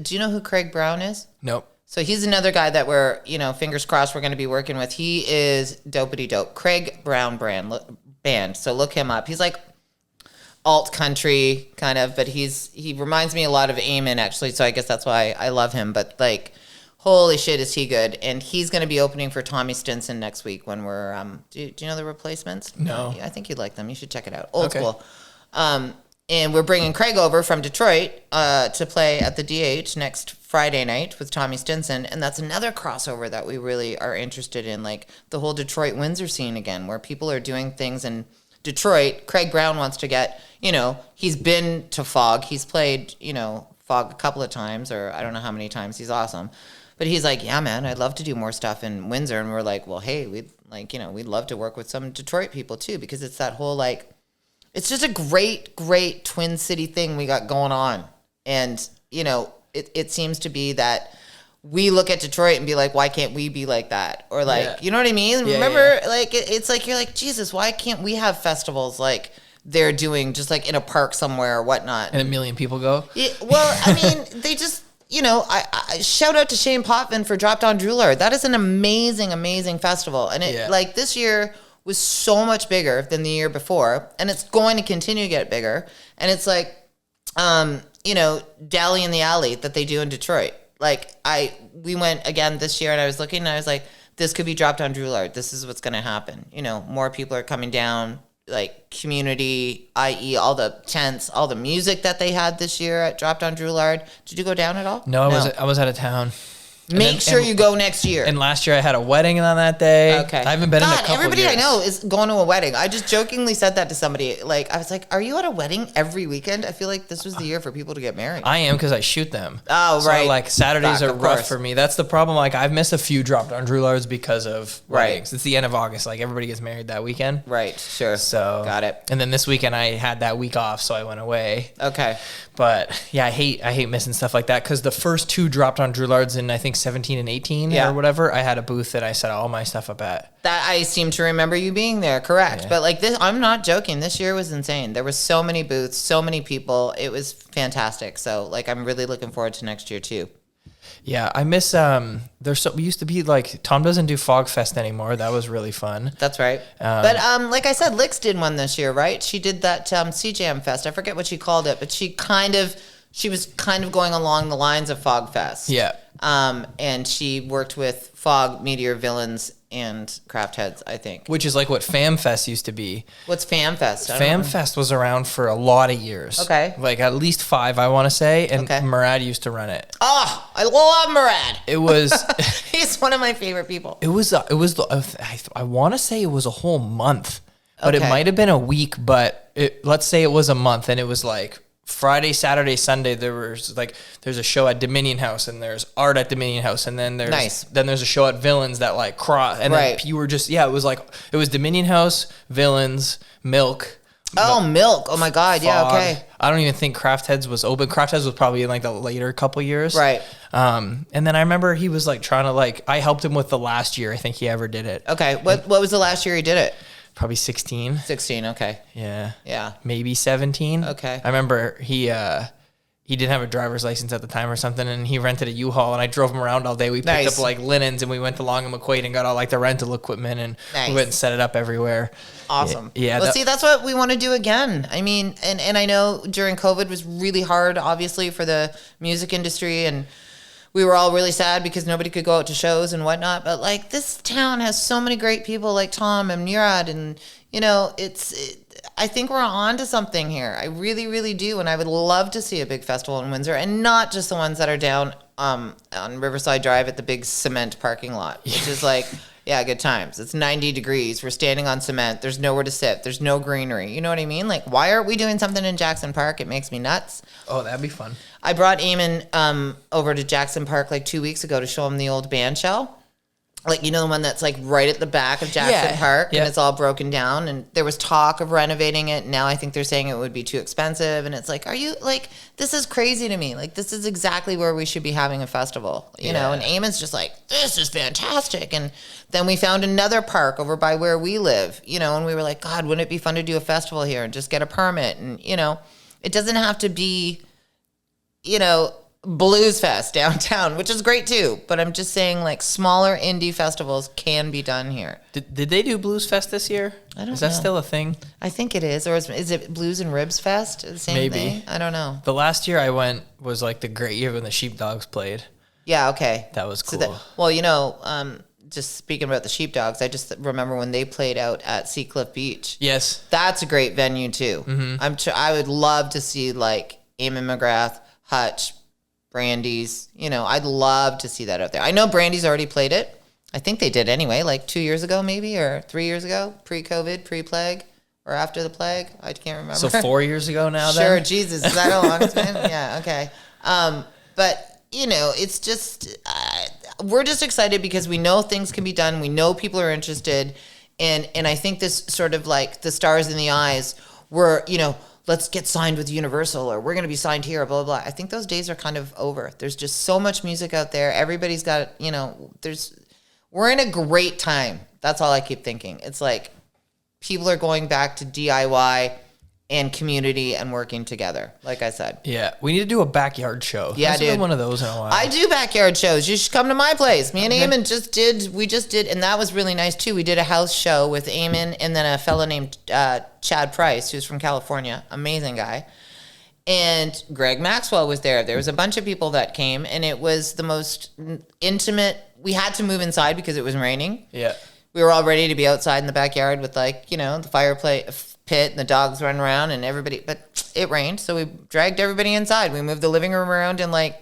do you know who Craig Brown is? Nope. So he's another guy that we're, fingers crossed we're going to be working with. He is dopey dope. Craig Brown band. So look him up. He's like alt country kind of, but he reminds me a lot of Eamon actually. So I guess that's why I love him. But like, holy shit, is he good? And he's going to be opening for Tommy Stinson next week when we're, do you know the Replacements? No. I think you'd like them. You should check it out. Old school. And we're bringing Craig over from Detroit to play at the DH next Friday night with Tommy Stinson. And that's another crossover that we really are interested in, like the whole Detroit Windsor scene again, where people are doing things in Detroit. Craig Brown wants to get, he's been to Fog. He's played, Fog a couple of times, or I don't know how many times. He's awesome. But he's like, yeah, man, I'd love to do more stuff in Windsor. And we're like, well, hey, we'd love to work with some Detroit people too, because it's that whole it's just a great, great Twin City thing we got going on. And, it seems to be that we look at Detroit and be like, why can't we be like that? Or you know what I mean? Yeah, Remember, it's like, you're like, Jesus, why can't we have festivals like they're doing just like in a park somewhere or whatnot? And 1 million people go? Yeah, well, I mean, they just... I shout out to Shane Potvin for Drop Down Drooler. That is an amazing, amazing festival. And it this year was so much bigger than the year before. And it's going to continue to get bigger. And it's like, Dally in the Alley that they do in Detroit. We went again this year and I was looking and I was like, this could be Drop Down Drooler. This is what's going to happen. More people are coming down. Like community, i.e. all the tents, all the music that they had this year at Drop Down Droolard. Did you go down at all? No, I was out of town. Make sure you go next year. And last year I had a wedding on that day. Okay. I haven't been in a couple everybody years. I know is going to a wedding. I just jokingly said that to somebody. I was like, are you at a wedding every weekend? I feel like this was the year for people to get married. I am, because I shoot them. Oh, right. So Saturdays are rough for me. That's the problem. I've missed a few Drop Down Droolards because of weddings. It's the end of August. Everybody gets married that weekend. Right, sure. So got it. And then this weekend I had that week off, so I went away. Okay. But yeah, I hate missing stuff like that, because the first two Drop Down Droolards in I think 17 and 18 or whatever, I had a booth that I set all my stuff up at. That I seem to remember you being there, correct. Yeah. But this, I'm not joking. This year was insane. There were so many booths, so many people. It was fantastic. So I'm really looking forward to next year too. Yeah, I miss we used to be Tom doesn't do Fog Fest anymore. That was really fun. That's right. But like I said, Licks did one this year, right? She did that CJM Fest. I forget what she called it, but she was kind of going along the lines of Fog Fest. Yeah. And she worked with Fog, Meteor, Villains, and Craft Heads, I think. Which is like what FamFest used to be. What's FamFest? FamFest was around for a lot of years. Okay. Like at least 5, I want to say. And Okay. Murad used to run it. Oh, I love Murad. It was... He's one of my favorite people. I want to say it was a whole month. But it Okay. might have been a week. But let's say it was a month. And it was like... Friday, Saturday, Sunday, there's a show at Dominion House and there's art at Dominion House and then there's a show at Villains that like cross and then you were just it was Dominion House, Villains, Milk. Milk. Oh my God. Fog. Yeah. Okay. I don't even think Craft Heads was open. Craft Heads was probably in like the later couple years. Right. And then I remember he was like trying to I helped him with the last year I think he ever did it. Okay. What was the last year he did it? Probably 16. 16. Okay. Yeah. Yeah. Maybe 17. Okay. I remember he didn't have a driver's license at the time or something, and he rented a U-Haul, and I drove him around all day. We picked up like linens, and we went to Long and McQuaid and got all like the rental equipment, and we went and set it up everywhere. Awesome. Yeah. Well, see, that's what we want to do again. I mean, and I know during COVID was really hard, obviously, for the music industry, and we were all really sad because nobody could go out to shows and whatnot. But like this town has so many great people like Tom and Murad, and I think we're on to something here. I really, really do, and I would love to see a big festival in Windsor, and not just the ones that are down on Riverside Drive at the big cement parking lot, which is like. Yeah, good times. It's 90 degrees. We're standing on cement. There's nowhere to sit. There's no greenery. You know what I mean? Like, why aren't we doing something in Jackson Park? It makes me nuts. Oh, that'd be fun. I brought Eamon over to Jackson Park like 2 weeks ago to show him the old band shell. Like, the one that's like right at the back of Jackson Park and it's all broken down. And there was talk of renovating it. Now I think they're saying it would be too expensive. And it's like, are you like, this is crazy to me. Like, this is exactly where we should be having a festival, you know? And Eamon's just like, this is fantastic. And then we found another park over by where we live, and we were like, God, wouldn't it be fun to do a festival here and just get a permit? And, it doesn't have to be, Blues Fest downtown, which is great too. But I'm just saying, like, smaller indie festivals can be done here. Did they do Blues Fest this year? I don't know. Is that still a thing? I think it is. Or is it Blues and Ribs Fest? The same thing? I don't know. The last year I went was like the great year when the Sheepdogs played. Yeah, okay. That was cool. Just speaking about the Sheepdogs, I just remember when they played out at Seacliff Beach. Yes. That's a great venue too. Mm-hmm. I would love to see like Eamon McGrath, Huttch, Brandy's, I'd love to see that out there. I know Brandy's already played it. I think they did anyway, like 2 years ago maybe, or 3 years ago, pre-COVID, pre-plague, or after the plague. I can't remember. So 4 years ago now then? Sure, then? Jesus, is that how long it's been? Yeah, okay. But, it's just, we're just excited because we know things can be done. We know people are interested. And I think this sort of like the stars in the eyes were, let's get signed with Universal or we're going to be signed here, blah, blah, blah. I think those days are kind of over. There's just so much music out there. Everybody's got, we're in a great time. That's all I keep thinking. It's like people are going back to DIY and community and working together, like I said. Yeah, we need to do a backyard show. Yeah, dude. Been one of those in a while. I do backyard shows. You should come to my place. Me and Eamon just did, and that was really nice too. We did a house show with Eamon and then a fella named Chad Price, who's from California, amazing guy. And Greg Maxwell was there. There was a bunch of people that came, and it was the most intimate. We had to move inside because it was raining. Yeah. We were all ready to be outside in the backyard with the fireplace pit and the dogs running around and everybody, but it rained. So we dragged everybody inside. We moved the living room around in like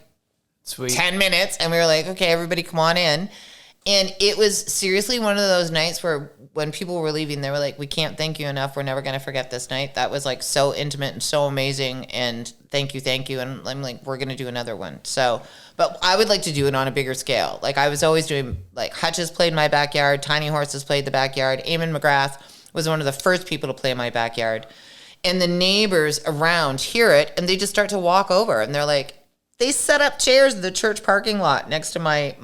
10 minutes and we were like, okay, everybody come on in. And it was seriously one of those nights where when people were leaving, they were like, we can't thank you enough. We're never going to forget this night. That was like so intimate and so amazing. And thank you. And I'm like, we're going to do another one. So, but I would like to do it on a bigger scale. Like I was always doing, like Huttch has played in my backyard. Tiny Horses played the backyard. Eamon McGrath was one of the first people to play in my backyard. And the neighbors around hear it and they just start to walk over and they're like, they set up chairs in the church parking lot next to my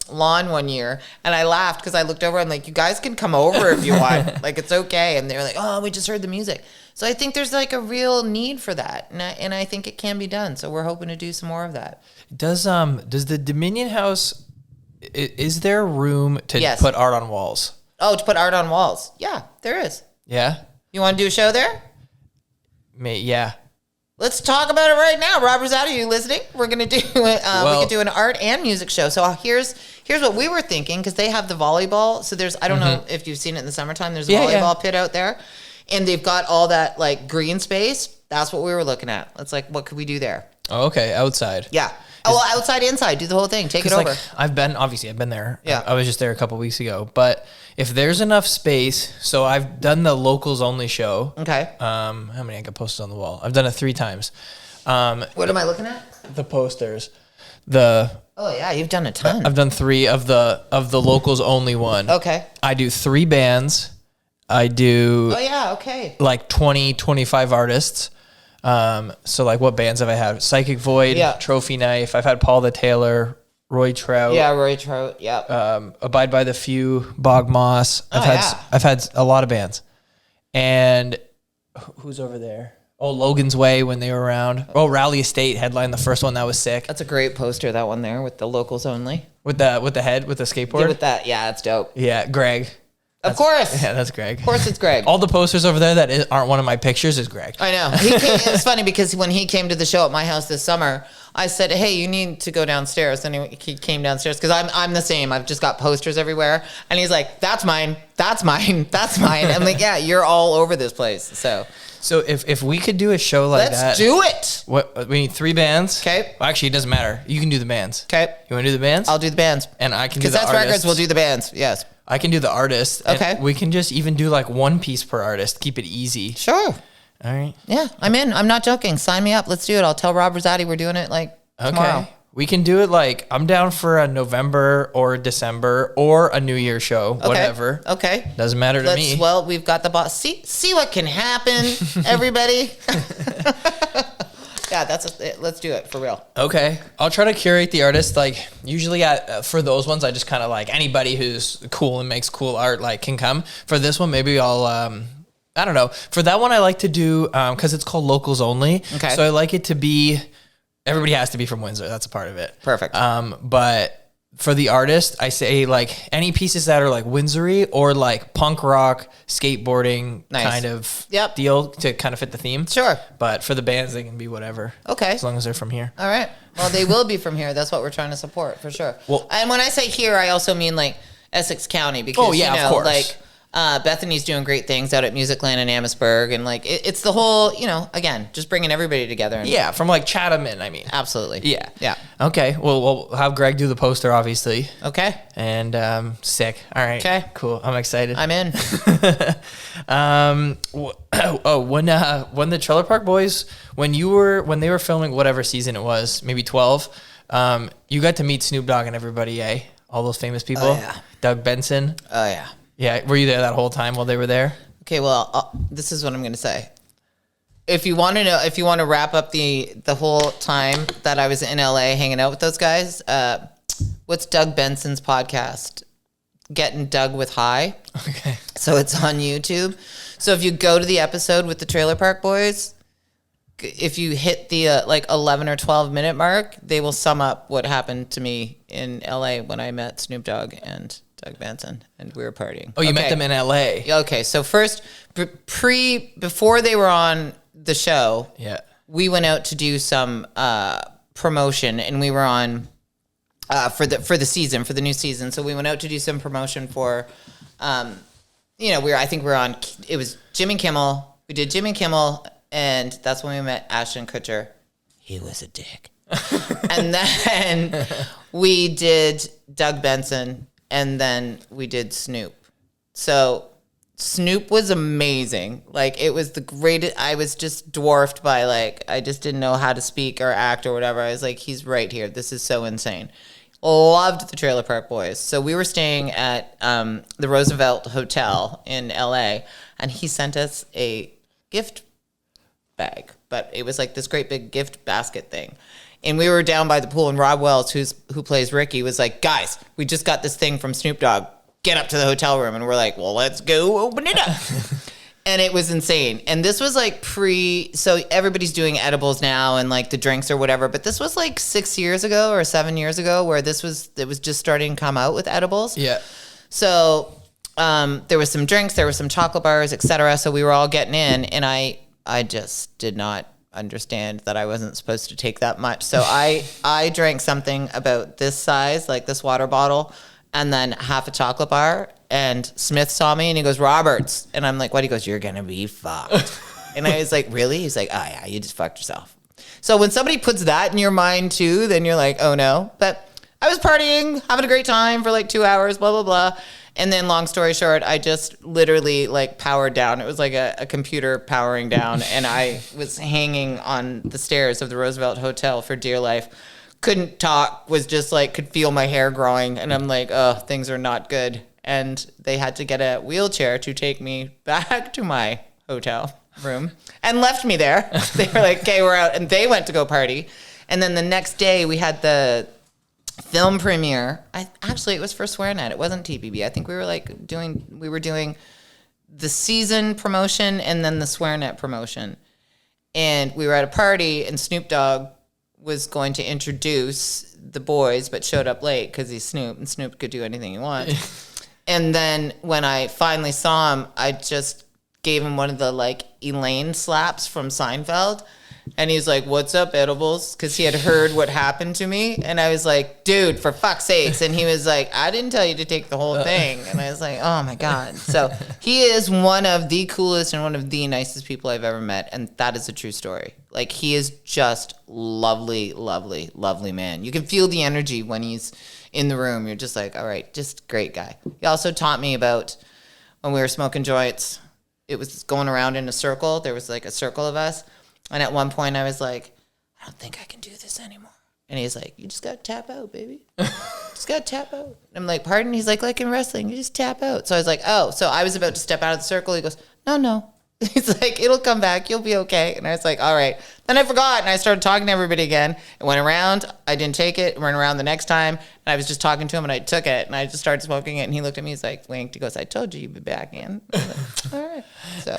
lawn one year. And I laughed because I looked over. I'm like, you guys can come over if you want. Like, it's okay. And they were like, oh, we just heard the music. So I think there's like a real need for that. And I think it can be done. So we're hoping to do some more of that. Does the Dominion House, is there room to put art on walls? Oh, to put art on walls. Yeah, there is. Yeah? You want to do a show there? Yeah. Let's talk about it right now. Rob Rosati, are you listening? We're gonna do we could do an art and music show. So here's what we were thinking, because they have the volleyball. So there's I don't know if you've seen it in the summertime. There's a volleyball pit out there, and they've got all that like green space. That's what we were looking at. It's like, what could we do there? Oh, okay, outside. Yeah. Outside, inside, do the whole thing. Take it over. Like, I've been there. Yeah. I was just there a couple weeks ago. But if there's enough space, so I've done the locals only show. Okay. How many I got posted on the wall? I've done it 3 times. What am I looking at? The posters. Oh yeah, you've done a ton. I've done 3 of the locals only one. Okay. I do 3 bands. I do. Oh yeah. Okay. Like 20, 25 artists. So like what bands have I had? Psychic Void, Trophy Knife. I've had Paul the Tailor, Roy Trout. Yeah, Roy Trout. Yeah. Abide by the Few, Bog Moss. I've had a lot of bands. And who's over there? Oh, Logan's Way when they were around. Oh, Rally Estate headline, the first one. That was sick. That's a great poster, that one there with the locals only. With the head, with the skateboard. Yeah, with that. Yeah, it's dope. Yeah, Greg. Of course. Yeah, that's Greg. Of course it's Greg. All the posters over there that aren't one of my pictures is Greg. I know. It's funny because when he came to the show at my house this summer, I said, hey, you need to go downstairs. And he came downstairs because I'm the same. I've just got posters everywhere. And he's like, that's mine. That's mine. That's mine. I'm like, yeah, you're all over this place. So if we could do a show like that. Let's do it. What we need 3 bands. Okay. Well, actually, it doesn't matter. You can do the bands. Okay. You want to do the bands? I'll do the bands. And I can do the artists. Cassette Records will do the bands. Yes. I can do the artists. Okay. We can just even do like 1 piece per artist. Keep it easy. Sure. All right. Yeah, I'm in. I'm not joking. Sign me up. Let's do it. I'll tell Rob Rosati we're doing it like tomorrow. We can do it like, I'm down for a November or December or a New Year show, whatever. Okay. Doesn't matter to me. Well, we've got the boss. See what can happen, everybody. Yeah, that's it. Let's do it for real. Okay. I'll try to curate the artist. Like usually for those ones, I just kind of like anybody who's cool and makes cool art, like can come. For this one, maybe I'll, I don't know. For that one, I like to do, cause it's called locals only. Okay. So I like it to be, everybody has to be from Windsor. That's a part of it. Perfect. But for the artist, I say like any pieces that are like Windsor-y or like punk rock, skateboarding kind of deal to kind of fit the theme. Sure. But for the bands, they can be whatever. Okay. As long as they're from here. All right. Well, they will be from here. That's what we're trying to support for sure. Well, and when I say here, I also mean like Essex County because, of course. like Bethany's doing great things out at Musicland in Amherstburg. And like, it's the whole, again, just bringing everybody together. And from like Chatham in, I mean. Absolutely. Yeah. Yeah. Okay. Well, we'll have Greg do the poster, obviously. Okay. And sick. All right. Okay. Cool. I'm excited. I'm in. When the Trailer Park Boys, when they were filming whatever season it was, maybe 12, you got to meet Snoop Dogg and everybody, eh? All those famous people. Oh, yeah. Doug Benson. Oh, yeah. Yeah. Were you there that whole time while they were there? Okay, well, this is what I'm going to say. If you want to wrap up the whole time that I was in LA hanging out with those guys, what's Doug Benson's podcast? Getting Doug with High. Okay. So it's on YouTube. So if you go to the episode with the Trailer Park Boys, if you hit the 11 or 12 minute mark, they will sum up what happened to me in LA when I met Snoop Dogg and Doug Benson, and we were partying. Oh, you met them in LA. Okay, so first, before they were on the show, we went out to do some promotion, and we were on for the new season. So we went out to do some promotion for, I think we were on. It was Jimmy Kimmel. We did Jimmy Kimmel, and that's when we met Ashton Kutcher. He was a dick. And then we did Doug Benson. And then we did Snoop. So Snoop was amazing. Like, it was the greatest. I was just dwarfed by, I just didn't know how to speak or act or whatever. I was like, he's right here. This is so insane. Loved the Trailer Park Boys. So we were staying at the Roosevelt Hotel in LA, and he sent us a gift bag. But it was like this great big gift basket thing. And we were down by the pool, and Rob Wells, who plays Ricky, was like, guys, we just got this thing from Snoop Dogg. Get up to the hotel room. And we're like, well, let's go open it up. And it was insane. And this was like so everybody's doing edibles now and like the drinks or whatever. But this was like 6 years ago or 7 years ago where it was just starting to come out with edibles. Yeah. So there was some drinks, there were some chocolate bars, etc. So we were all getting in, and I just did not. understand that I wasn't supposed to take that much. So I drank something about this size, like this water bottle, and then half a chocolate bar. And Smith saw me and he goes, Roberts. And I'm like, what? He goes, you're going to be fucked. And I was like, really? He's like, oh yeah, you just fucked yourself. So when somebody puts that in your mind too, then you're like, oh no. But I was partying, having a great time for like 2 hours, blah, blah, blah. And then long story short, I just literally like powered down. It was like a computer powering down. And I was hanging on the stairs of the Roosevelt Hotel for dear life. Couldn't talk, was just like, could feel my hair growing. And I'm like, oh, things are not good. And they had to get a wheelchair to take me back to my hotel room and left me there. They were like, okay, we're out. And they went to go party. And then the next day we had the film premiere. Actually, it was for Swearnet. It wasn't TPB. I think we were doing the season promotion and then the Swearnet promotion. And we were at a party and Snoop Dogg was going to introduce the boys, but showed up late because he's Snoop and Snoop could do anything he wants. And then when I finally saw him, I just gave him one of the like Elaine slaps from Seinfeld. And he's like, what's up, edibles? Because he had heard what happened to me. And I was like, dude, for fuck's sakes. And he was like, I didn't tell you to take the whole thing. And I was like, oh my God. So he is one of the coolest and one of the nicest people I've ever met. And that is a true story. Like, he is just lovely, lovely, lovely man. You can feel the energy when he's in the room. You're just like, all right, just great guy. He also taught me about when we were smoking joints, it was going around in a circle. There was like a circle of us. And at one point I was like, I don't think I can do this anymore. And he's like, you just got to tap out, baby. Just got to tap out. And I'm like, pardon? He's like in wrestling, you just tap out. So I was like, oh. So I was about to step out of the circle. He goes, no. He's like, it'll come back. You'll be okay. And I was like, all right. Then I forgot. And I started talking to everybody again. It went around. I didn't take it. It went around the next time. And I was just talking to him and I took it. And I just started smoking it. And he looked at me. He's like, winked. He goes, I told you you'd be back in. I was like, all right. So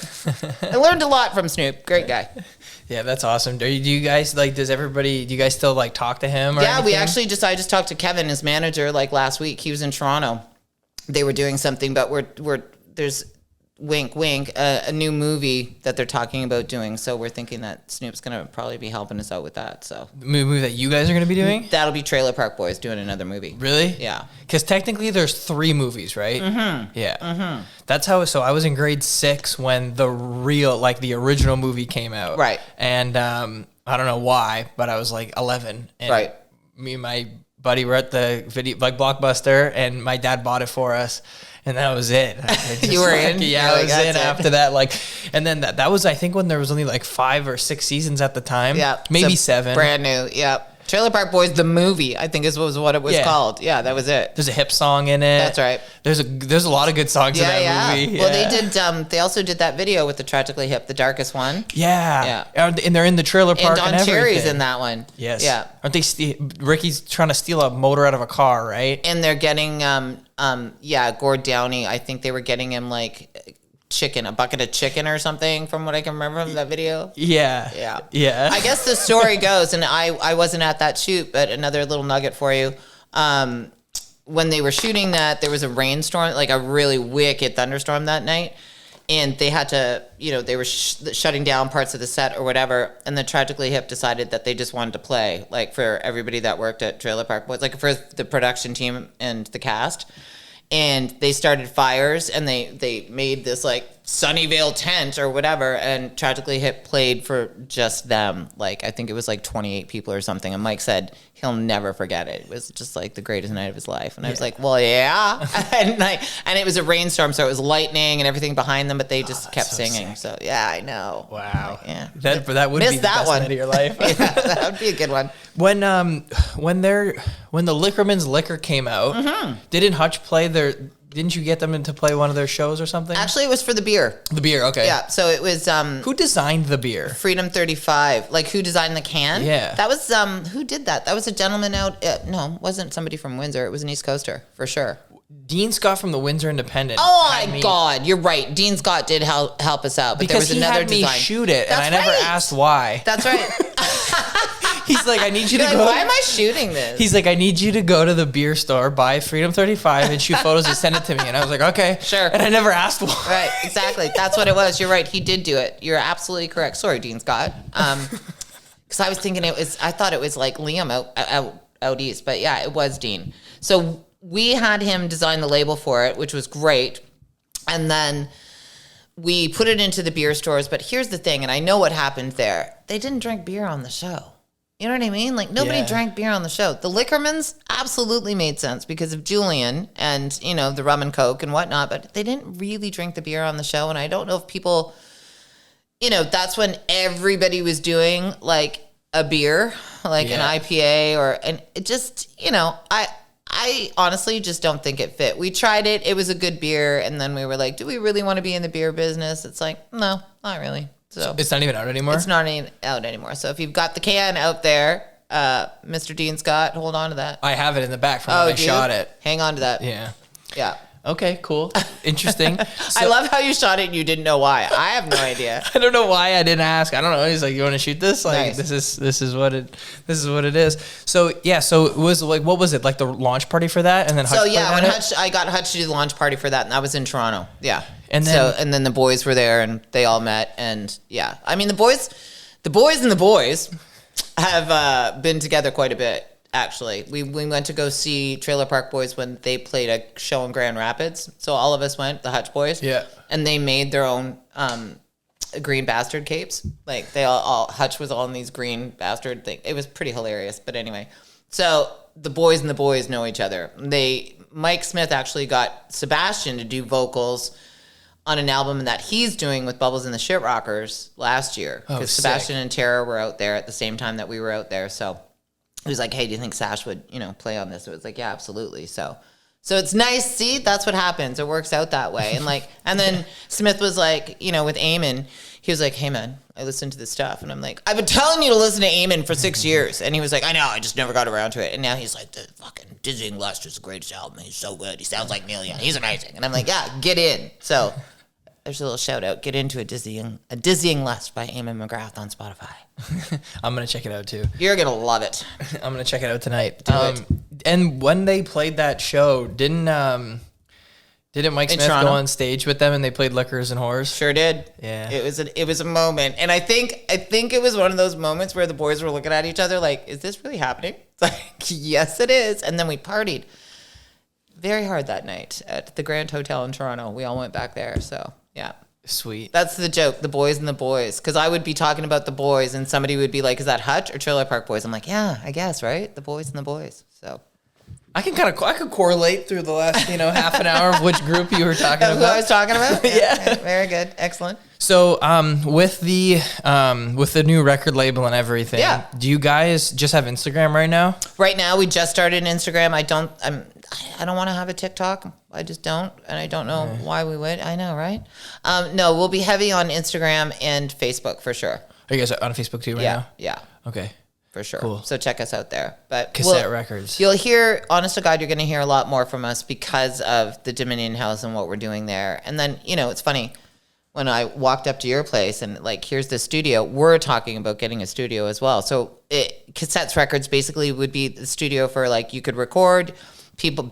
I learned a lot from Snoop. Great guy. Yeah, that's awesome. Do you guys like, do you guys still like talk to him? Or yeah, anything? I just talked to Kevin, his manager, like last week. He was in Toronto. They were doing something, but there's wink, wink, a new movie that they're talking about doing. So we're thinking that Snoop's going to probably be helping us out with that. So the movie that you guys are going to be doing? That'll be Trailer Park Boys doing another movie. Really? Yeah. Because technically there's 3 movies, right? Mm-hmm. Yeah. Mm-hmm. That's how, so I was in grade 6 when the original movie came out. Right. And I don't know why, but I was like 11. And right. Me and my buddy were at the video, like Blockbuster, and my dad bought it for us. And that was it. You were in? Yeah, I was in after that. Like, and then that was, I think, when there was only like 5 or 6 seasons at the time. Yeah. Maybe 7. Brand new. Yep. Trailer Park Boys, the movie, I think was what it was called. Yeah, that was it. There's a hip song in it. That's right. There's a lot of good songs in that movie. Well, they did. They also did that video with the Tragically Hip, the darkest one. Yeah. And they're in the trailer park and everything. Cherry's in that one. Yes. Yeah. Aren't they? Ricky's trying to steal a motor out of a car, right? And they're getting, Gord Downey. I think they were getting him like a bucket of chicken or something, from what I can remember from that video. Yeah. I guess the story goes, and I wasn't at that shoot, but another little nugget for you. When they were shooting that, there was a rainstorm, like a really wicked thunderstorm that night, and they had to, they were shutting down parts of the set or whatever, and the Tragically Hip decided that they just wanted to play, like for everybody that worked at Trailer Park Boys, like for the production team and the cast. And they started fires, and they made this like Sunnyvale tent or whatever, and Tragically Hip played for just them. Like, I think it was like 28 people or something. And Mike said he'll never forget it. It was just like the greatest night of his life. And I was like, well, yeah. and it was a rainstorm, so it was lightning and everything behind them, but they just kept singing. Sick. So yeah, I know. Wow. Yeah. That would be the best night of your life. Yeah, that would be a good one. When the Liquorman's Liquor came out, didn't Huttch play didn't you get them to play one of their shows or something? Actually, it was for the beer. The beer, okay. Yeah, so it was... who designed the beer? Freedom 35. Like, who designed the can? Yeah. That was... who did that? That was a gentleman out... no, it wasn't somebody from Windsor. It was an East Coaster, for sure. Dean Scott from the Windsor Independent. Oh, my God. You're right. Dean Scott did help us out. But because there was another he had me design. shoot it, That's and I never asked why. That's right. He's like, I need you to You're go. like, why am I shooting this? He's like, I need you to go to the beer store, buy Freedom 35, and shoot photos and send it to me. And I was like, okay, sure. And I never asked why. Right, exactly. That's what it was. You're right. He did do it. You're absolutely correct. Sorry, Dean Scott. Because I was thinking I thought it was like Liam out east, but yeah, it was Dean. So we had him design the label for it, which was great. And then we put it into the beer stores. But here's the thing, and I know what happened there. They didn't drink beer on the show. You know what I mean? Like, nobody drank beer on the show. The Liquormans absolutely made sense because of Julian and, the rum and coke and whatnot, but they didn't really drink the beer on the show. And I don't know if people, that's when everybody was doing, like, a beer, like an IPA and it just, I honestly just don't think it fit. We tried it. It was a good beer. And then we were like, do we really want to be in the beer business? It's like, no, not really. So it's not even out anymore? It's not out anymore. So if you've got the can out there, Mr. Dean Scott, hold on to that. I have it in the back from when I shot it. Hang on to that. Yeah. Yeah. Okay, cool. Interesting. I love how you shot it and you didn't know why. I have no idea. I don't know why I didn't ask. I don't know. He's like, you want to shoot this? Like, nice. this is what it is. So yeah, so it was like, what was it? Like the launch party for that? And then Huttch I got Huttch to do the launch party for that, and that was in Toronto. Yeah. And then the boys were there and they all met, and yeah. I mean, the boys and the boys have been together quite a bit. Actually, we went to go see Trailer Park Boys when they played a show in Grand Rapids. So all of us went, the Huttch Boys. Yeah. And they made their own green bastard capes. Like they all Huttch was all in these green bastard thing. It was pretty hilarious. But anyway, so the boys and the boys know each other. Mike Smith actually got Sebastian to do vocals on an album that he's doing with Bubbles and the Shit Rockers last year. Because Sebastian and Tara were out there at the same time that we were out there. So he was like, hey, do you think Sash would, play on this? So it was like, yeah, absolutely. So it's nice. See, that's what happens. It works out that way. And then Smith was like, with Eamon, he was like, hey man, I listened to this stuff. And I'm like, I've been telling you to listen to Eamon for 6 years. And he was like, I know, I just never got around to it. And now he's like, the fucking Dizzying Lust is the greatest album. He's so good. He sounds like Neil Young. He's amazing. And I'm like, yeah, get in. So there's a little shout out. Get into a Dizzying Lust by Eamon McGrath on Spotify. I'm going to check it out too. You're going to love it. I'm going to check it out tonight. And when they played that show, didn't Mike Smith go on stage with them and they played Liquors and Whores? Sure did. Yeah. It was a moment. And I think it was one of those moments where the boys were looking at each other like, is this really happening? It's like, yes, it is. And then we partied very hard that night at the Grand Hotel in Toronto. We all went back there. So, yeah. Sweet. That's the joke, the boys and the boys. Because I would be talking about the boys and somebody would be like, is that Huttch or Trailer Park Boys? I'm like, yeah, I guess, right? The boys and the boys. So I could correlate through the last, half an hour of which group you were talking about. Who I was talking about? Yeah. Okay, very good. Excellent. So, with the new record label and everything, do you guys just have Instagram right now? Right now, we just started Instagram. I don't want to have a TikTok. I just don't, and I don't know why we would. I know, right? No, we'll be heavy on Instagram and Facebook for sure. Are you guys on Facebook too right now? Yeah. Okay. For sure. Cool. So check us out there. But Cassette Records. You'll hear, honest to God, you're going to hear a lot more from us because of the Dominion House and what we're doing there. And then, it's funny. When I walked up to your place and here's the studio, we're talking about getting a studio as well. So Cassette Records basically would be the studio for you could record.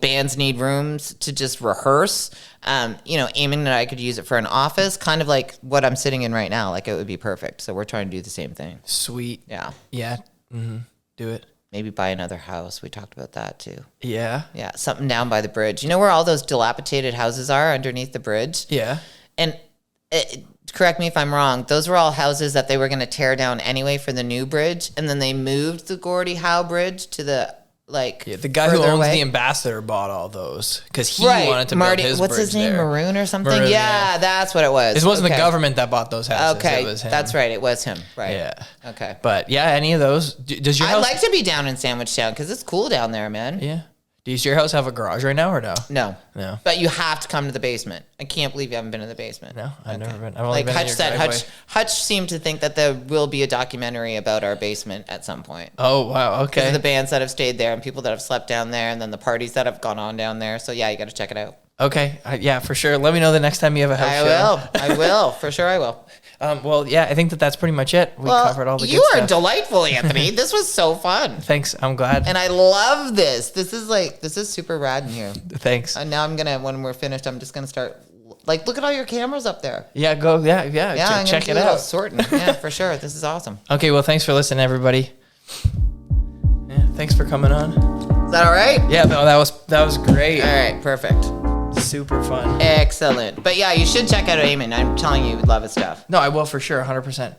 Bands need rooms to just rehearse. Eamon and I could use it for an office, kind of like what I'm sitting in right now. It would be perfect. So we're trying to do the same thing. Sweet. Yeah. Yeah. Mm-hmm. Do it. Maybe buy another house. We talked about that too. Yeah. Yeah. Something down by the bridge. You know where all those dilapidated houses are underneath the bridge? Yeah. And correct me if I'm wrong. Those were all houses that they were going to tear down anyway for the new bridge. And then they moved the Gordie Howe Bridge to the the guy who owns the Ambassador bought all those because he wanted to build his what's bridge his name? there. Maroon or something? Maroon, yeah, that's what it was. It wasn't the government that bought those houses. Okay, it was him. That's right. It was him. Right. Yeah. Okay. But yeah, any of those? Does your house? I'd like to be down in Sandwich Town because it's cool down there, man. Yeah. Does your house have a garage right now or no? No. No. But you have to come to the basement. I can't believe you haven't been in the basement. No, I've never been. I've only been Huttch in your said, driveway. Huttch seemed to think that there will be a documentary about our basement at some point. Oh, wow. Okay. Because of the bands that have stayed there and people that have slept down there and then the parties that have gone on down there. So, yeah, you got to check it out. Okay. Yeah, for sure. Let me know the next time you have a house show. I will. For sure I will. Well, yeah, I think that's pretty much it. We covered all the good stuff. You are delightful, Anthony. This was so fun. Thanks. I'm glad. And I love this. This is super rad in here. Thanks. And now when we're finished, I'm just going to start, look at all your cameras up there. Yeah, go. Yeah. Check it out. Sorting. Yeah, for sure. This is awesome. Okay, well, thanks for listening, everybody. Yeah, thanks for coming on. Is that all right? Yeah, no, that was great. All right, perfect. Super fun. Excellent. But yeah, you should check out Eamon. I'm telling you, you would love his stuff. No, I will for sure, 100%.